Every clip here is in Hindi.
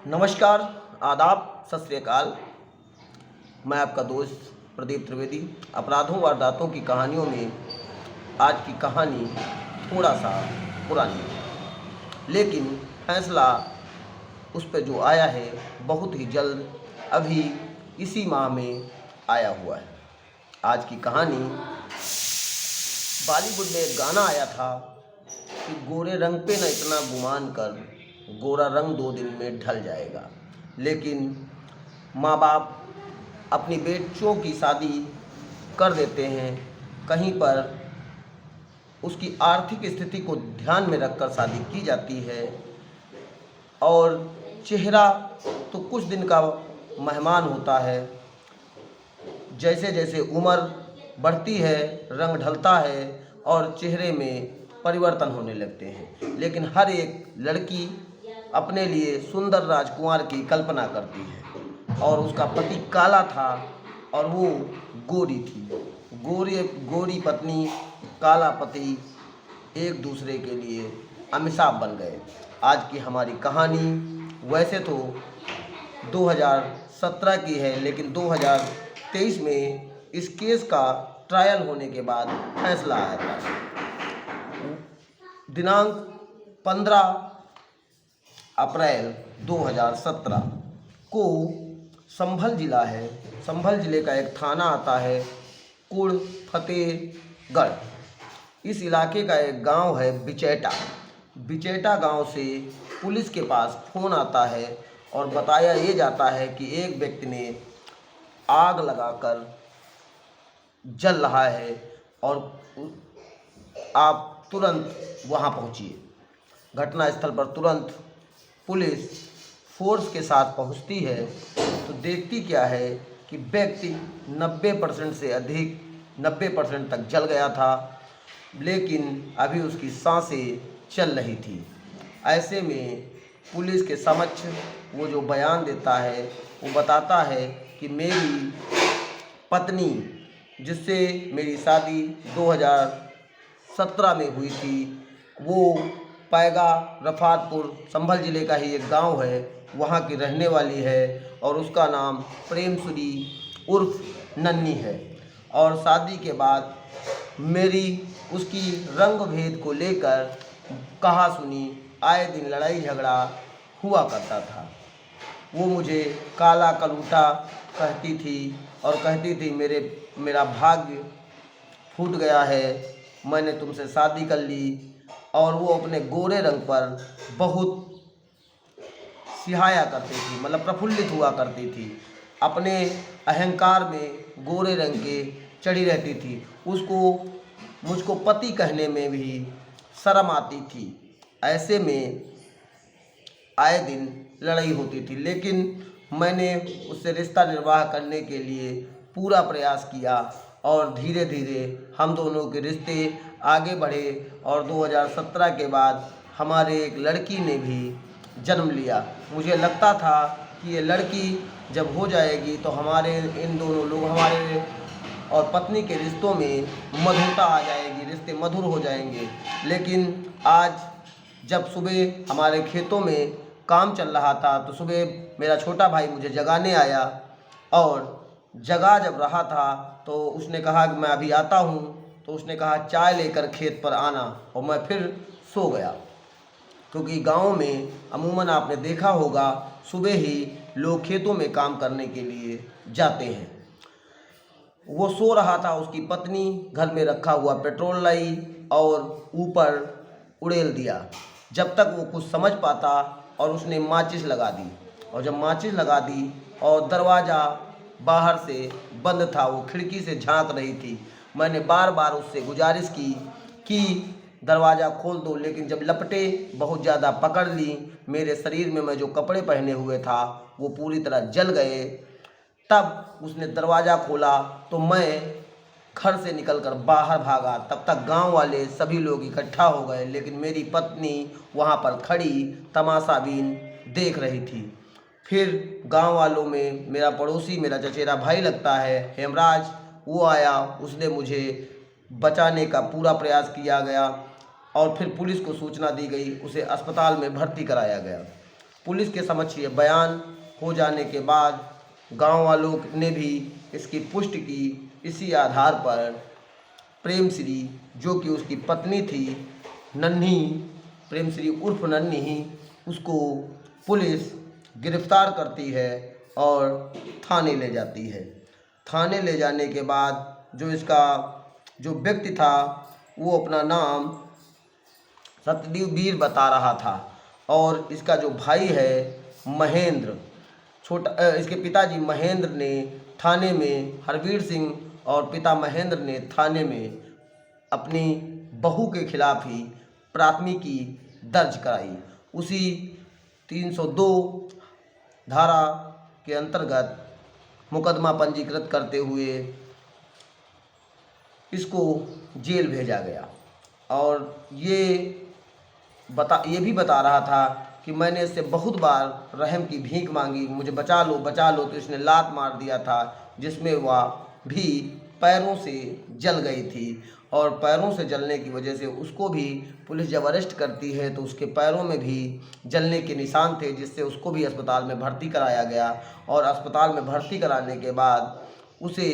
नमस्कार, आदाब, सत श्री अकाल। मैं आपका दोस्त प्रदीप त्रिवेदी। अपराधों वारदातों की कहानियों में आज की कहानी थोड़ा सा पुरानी है, लेकिन फैसला उस पर जो आया है बहुत ही जल्द, अभी इसी माह में आया हुआ है। आज की कहानी, बॉलीवुड में एक गाना आया था कि गोरे रंग पे न इतना गुमान कर, गोरा रंग 2 दिन में ढल जाएगा। लेकिन माँ बाप अपनी बेटियों की शादी कर देते हैं, कहीं पर उसकी आर्थिक स्थिति को ध्यान में रखकर शादी की जाती है और चेहरा तो कुछ दिन का मेहमान होता है। जैसे जैसे उम्र बढ़ती है, रंग ढलता है और चेहरे में परिवर्तन होने लगते हैं। लेकिन हर एक लड़की अपने लिए सुंदर राजकुमार की कल्पना करती है और उसका पति काला था और वो गोरी थी। गोरी पत्नी, काला पति एक दूसरे के लिए अमिशाप बन गए। आज की हमारी कहानी वैसे तो 2017 की है, लेकिन 2023 में इस केस का ट्रायल होने के बाद फैसला आया था। दिनांक 15 अप्रैल 2017 को संभल जिला है, संभल जिले का एक थाना आता है कुड़ फतेहगढ़। इस इलाके का एक गांव है बिचैटा गांव से पुलिस के पास फ़ोन आता है और बताया ये जाता है कि एक व्यक्ति ने आग लगाकर जल रहा है और आप तुरंत वहां पहुंचिए। घटनास्थल पर तुरंत पुलिस फोर्स के साथ पहुंचती है तो देखती क्या है कि व्यक्ति 90% से अधिक 90% तक जल गया था, लेकिन अभी उसकी सांसें चल रही थी। ऐसे में पुलिस के समक्ष वो जो बयान देता है वो बताता है कि मेरी पत्नी, जिससे मेरी शादी 2017 में हुई थी, वो पैगा रफातपुर संभल जिले का ही एक गांव है, वहां की रहने वाली है और उसका नाम प्रेमसुरी उर्फ नन्नी है। और शादी के बाद मेरी उसकी रंग भेद को लेकर कहा सुनी आए दिन लड़ाई झगड़ा हुआ करता था। वो मुझे काला कलूटा कहती थी और कहती थी मेरा भाग्य फूट गया है, मैंने तुमसे शादी कर ली। और वो अपने गोरे रंग पर बहुत सिहाया करती थी, मतलब प्रफुल्लित हुआ करती थी। अपने अहंकार में गोरे रंग के चढ़ी रहती थी। उसको मुझको पति कहने में भी शर्म आती थी। ऐसे में आए दिन लड़ाई होती थी, लेकिन मैंने उससे रिश्ता निर्वाह करने के लिए पूरा प्रयास किया और धीरे धीरे हम दोनों के रिश्ते आगे बढ़े और 2017 के बाद हमारे एक लड़की ने भी जन्म लिया। मुझे लगता था कि ये लड़की जब हो जाएगी तो हमारे इन दोनों लोग, हमारे और पत्नी के रिश्तों में मधुरता आ जाएगी, रिश्ते मधुर हो जाएंगे। लेकिन आज जब सुबह हमारे खेतों में काम चल रहा था तो सुबह मेरा छोटा भाई मुझे जगाने आया और जगा जब रहा था तो उसने कहा कि मैं अभी आता हूँ। तो उसने कहा चाय लेकर खेत पर आना, और मैं फिर सो गया। क्योंकि गांव में अमूमन आपने देखा होगा सुबह ही लोग खेतों में काम करने के लिए जाते हैं। वो सो रहा था, उसकी पत्नी घर में रखा हुआ पेट्रोल लाई और ऊपर उड़ेल दिया। जब तक वो कुछ समझ पाता और उसने माचिस लगा दी, और जब माचिस लगा दी और दरवाज़ा बाहर से बंद था, वो खिड़की से झांक रही थी। मैंने बार बार उससे गुजारिश की कि दरवाज़ा खोल दो, लेकिन जब लपटे बहुत ज़्यादा पकड़ ली, मेरे शरीर में मैं जो कपड़े पहने हुए था वो पूरी तरह जल गए। तब उसने दरवाज़ा खोला तो मैं घर से निकलकर बाहर भागा। तब तक गांव वाले सभी लोग इकट्ठा हो गए, लेकिन मेरी पत्नी वहां पर खड़ी तमाशाबीन देख रही थी। फिर गांव वालों में मेरा पड़ोसी, मेरा चचेरा भाई लगता है, हेमराज, वो आया। उसने मुझे बचाने का पूरा प्रयास किया गया और फिर पुलिस को सूचना दी गई, उसे अस्पताल में भर्ती कराया गया। पुलिस के समक्ष ये बयान हो जाने के बाद गांव वालों ने भी इसकी पुष्टि की। इसी आधार पर प्रेमश्री, जो कि उसकी पत्नी थी नन्ही, प्रेमश्री उर्फ नन्ही, उसको पुलिस गिरफ्तार करती है और थाने ले जाती है। थाने ले जाने के बाद जो इसका जो व्यक्ति था वो अपना नाम सतदेव वीर बता रहा था, और इसका जो भाई है महेंद्र, इसके पिताजी महेंद्र ने थाने में, हरवीर सिंह और पिता महेंद्र ने थाने में अपनी बहू के खिलाफ ही प्राथमिकी दर्ज कराई। उसी 302 धारा के अंतर्गत मुकदमा पंजीकृत करते हुए इसको जेल भेजा गया। और ये भी बता रहा था कि मैंने इससे बहुत बार रहम की भीख मांगी, मुझे बचा लो बचा लो, तो इसने लात मार दिया था, जिसमें वह भी पैरों से जल गई थी। और पैरों से जलने की वजह से उसको भी पुलिस जब अरेस्ट करती है तो उसके पैरों में भी जलने के निशान थे, जिससे उसको भी अस्पताल में भर्ती कराया गया। और अस्पताल में भर्ती कराने के बाद उसे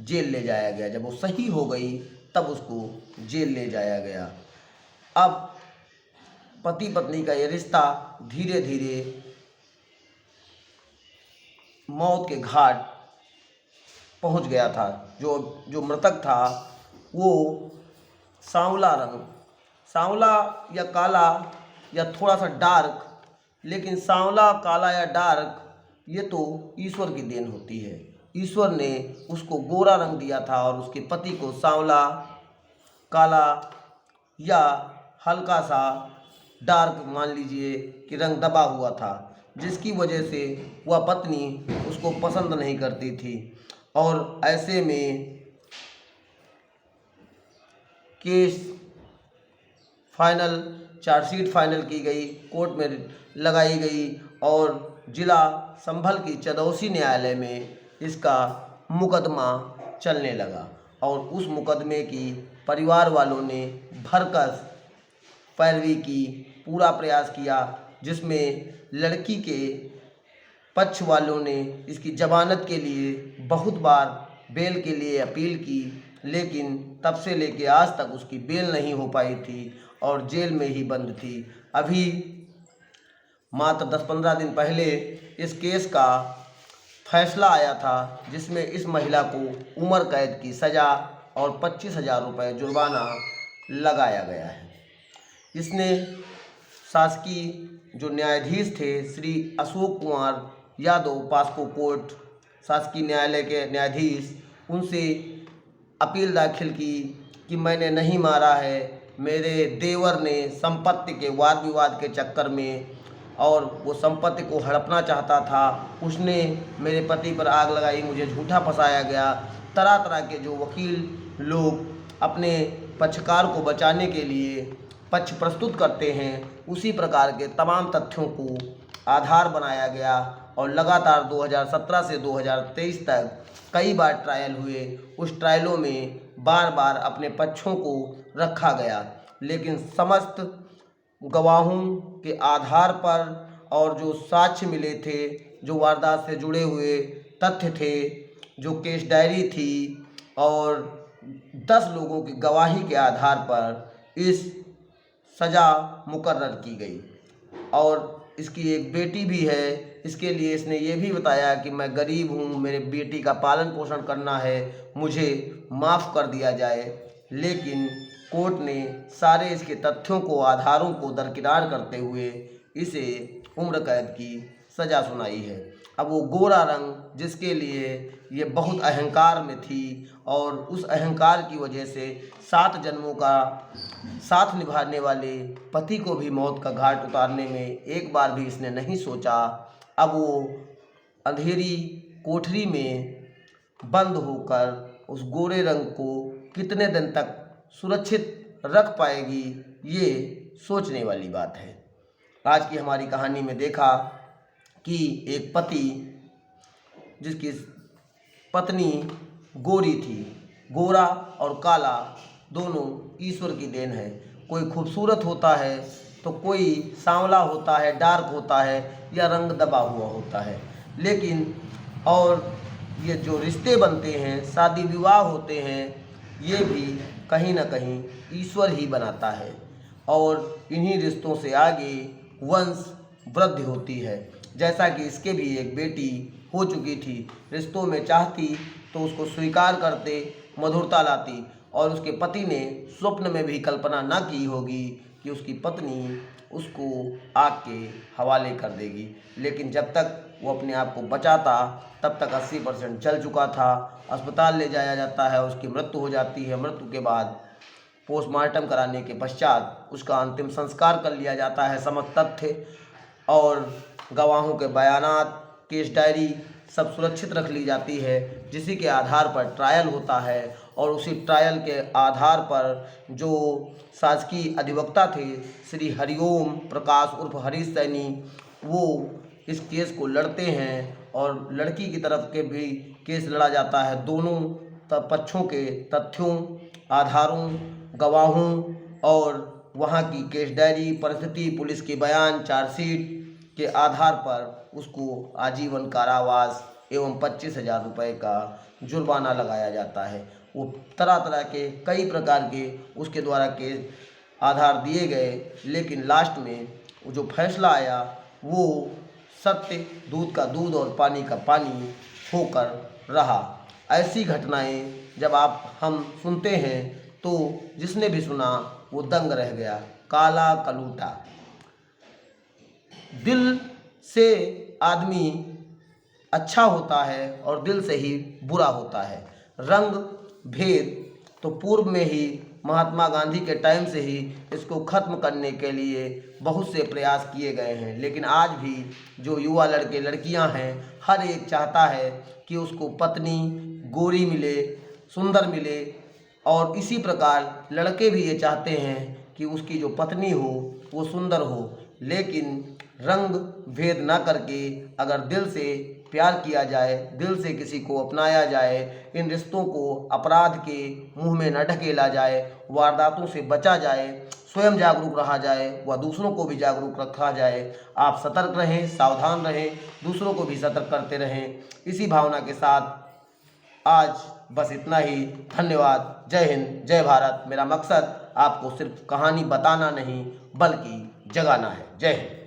जेल ले जाया गया। जब वो सही हो गई तब उसको जेल ले जाया गया। अब पति पत्नी का ये रिश्ता धीरे धीरे मौत के घाट पहुंच गया था। जो मृतक था वो सांवला रंग, सांवला या काला या थोड़ा सा डार्क, लेकिन सांवला, काला या डार्क ये तो ईश्वर की देन होती है। ईश्वर ने उसको गोरा रंग दिया था और उसके पति को सांवला, काला या हल्का सा डार्क मान लीजिए कि रंग दबा हुआ था, जिसकी वजह से वह पत्नी उसको पसंद नहीं करती थी। और ऐसे में केस फाइनल, चार्जशीट फाइनल की गई, कोर्ट में लगाई गई और जिला संभल की चदौसी न्यायालय में इसका मुकदमा चलने लगा। और उस मुकदमे की परिवार वालों ने भरकस पैरवी की, पूरा प्रयास किया, जिसमें लड़की के पक्ष वालों ने इसकी जमानत के लिए बहुत बार बेल के लिए अपील की, लेकिन तब से लेके आज तक उसकी बेल नहीं हो पाई थी और जेल में ही बंद थी। अभी मात्र 10-15 दिन पहले इस केस का फैसला आया था, जिसमें इस महिला को उम्र कैद की सज़ा और 25,000 रुपये जुर्माना लगाया गया है। इसने शासकीय जो न्यायाधीश थे श्री अशोक कुमार यादव, पास्को कोर्ट शासकीय न्यायालय के न्यायाधीश, उनसे अपील दाखिल की कि मैंने नहीं मारा है, मेरे देवर ने संपत्ति के वाद विवाद के चक्कर में, और वो संपत्ति को हड़पना चाहता था, उसने मेरे पति पर आग लगाई, मुझे झूठा फंसाया गया। तरह तरह के जो वकील लोग अपने पक्षकार को बचाने के लिए पक्ष प्रस्तुत करते हैं, उसी प्रकार के तमाम तथ्यों को आधार बनाया गया। और लगातार 2017 से 2023 तक कई बार ट्रायल हुए। उस ट्रायलों में बार बार अपने पक्षों को रखा गया, लेकिन समस्त गवाहों के आधार पर और जो साक्ष्य मिले थे, जो वारदात से जुड़े हुए तथ्य थे, जो केस डायरी थी और 10 लोगों की गवाही के आधार पर इस सज़ा मुकर्रर की गई। और इसकी एक बेटी भी है। इसके लिए इसने ये भी बताया कि मैं गरीब हूँ, मेरे बेटी का पालन पोषण करना है, मुझे माफ़ कर दिया जाए। लेकिन कोर्ट ने सारे इसके तथ्यों को, आधारों को दरकिनार करते हुए इसे उम्र कैद की सज़ा सुनाई है। अब वो गोरा रंग, जिसके लिए ये बहुत अहंकार में थी और उस अहंकार की वजह से 7 जन्मों का साथ निभाने वाले पति को भी मौत का घाट उतारने में एक बार भी इसने नहीं सोचा। अब वो अंधेरी कोठरी में बंद होकर उस गोरे रंग को कितने दिन तक सुरक्षित रख पाएगी, ये सोचने वाली बात है। आज की हमारी कहानी में देखा कि एक पति जिसकी पत्नी गोरी थी, गोरा और काला दोनों ईश्वर की देन है। कोई खूबसूरत होता है तो कोई सांवला होता है, डार्क होता है, या रंग दबा हुआ होता है। लेकिन और ये जो रिश्ते बनते हैं, शादी विवाह होते हैं, ये भी कहीं ना कहीं ईश्वर ही बनाता है, और इन्हीं रिश्तों से आगे वंश वृद्धि होती है। जैसा कि इसके भी एक बेटी हो चुकी थी, रिश्तों में चाहती तो उसको स्वीकार करते, मधुरता लाती, और उसके पति ने स्वप्न में भी कल्पना ना की होगी कि उसकी पत्नी उसको आग के हवाले कर देगी। लेकिन जब तक वो अपने आप को बचाता, तब तक 80% जल चुका था। अस्पताल ले जाया जाता है, उसकी मृत्यु हो जाती है। मृत्यु के बाद पोस्टमार्टम कराने के पश्चात उसका अंतिम संस्कार कर लिया जाता है। समस्त तथ्य और गवाहों के बयानात, केस डायरी सब सुरक्षित रख ली जाती है, जिसी के आधार पर ट्रायल होता है। और उसी ट्रायल के आधार पर जो शासकीय अधिवक्ता थे श्री हरिओम प्रकाश उर्फ हरीश सैनी, वो इस केस को लड़ते हैं, और लड़की की तरफ के भी केस लड़ा जाता है। दोनों पक्षों के तथ्यों, आधारों, गवाहों और वहाँ की केस डायरी, परिस्थिति, पुलिस के बयान, चार्जशीट के आधार पर उसको आजीवन कारावास एवं 25,000 रुपये का जुर्माना लगाया जाता है। वो तरह तरह के कई प्रकार के उसके द्वारा के आधार दिए गए, लेकिन लास्ट में वो जो फैसला आया वो सत्य, दूध का दूध और पानी का पानी होकर रहा। ऐसी घटनाएं जब हम सुनते हैं तो जिसने भी सुना वो दंग रह गया। काला कलूटा। दिल से आदमी अच्छा होता है और दिल से ही बुरा होता है। रंग भेद तो पूर्व में ही महात्मा गांधी के टाइम से ही इसको ख़त्म करने के लिए बहुत से प्रयास किए गए हैं, लेकिन आज भी जो युवा लड़के लड़कियां हैं, हर एक चाहता है कि उसको पत्नी गोरी मिले, सुंदर मिले, और इसी प्रकार लड़के भी ये चाहते हैं कि उसकी जो पत्नी हो वो सुंदर हो। लेकिन रंग भेद ना करके अगर दिल से प्यार किया जाए, दिल से किसी को अपनाया जाए, इन रिश्तों को अपराध के मुंह में न ढकेला जाए, वारदातों से बचा जाए, स्वयं जागरूक रहा जाए व दूसरों को भी जागरूक रखा जाए। आप सतर्क रहें, सावधान रहें, दूसरों को भी सतर्क करते रहें। इसी भावना के साथ आज बस इतना ही। धन्यवाद। जय हिंद, जय भारत। मेरा मकसद आपको सिर्फ कहानी बताना नहीं बल्कि जगाना है। जय हिंद।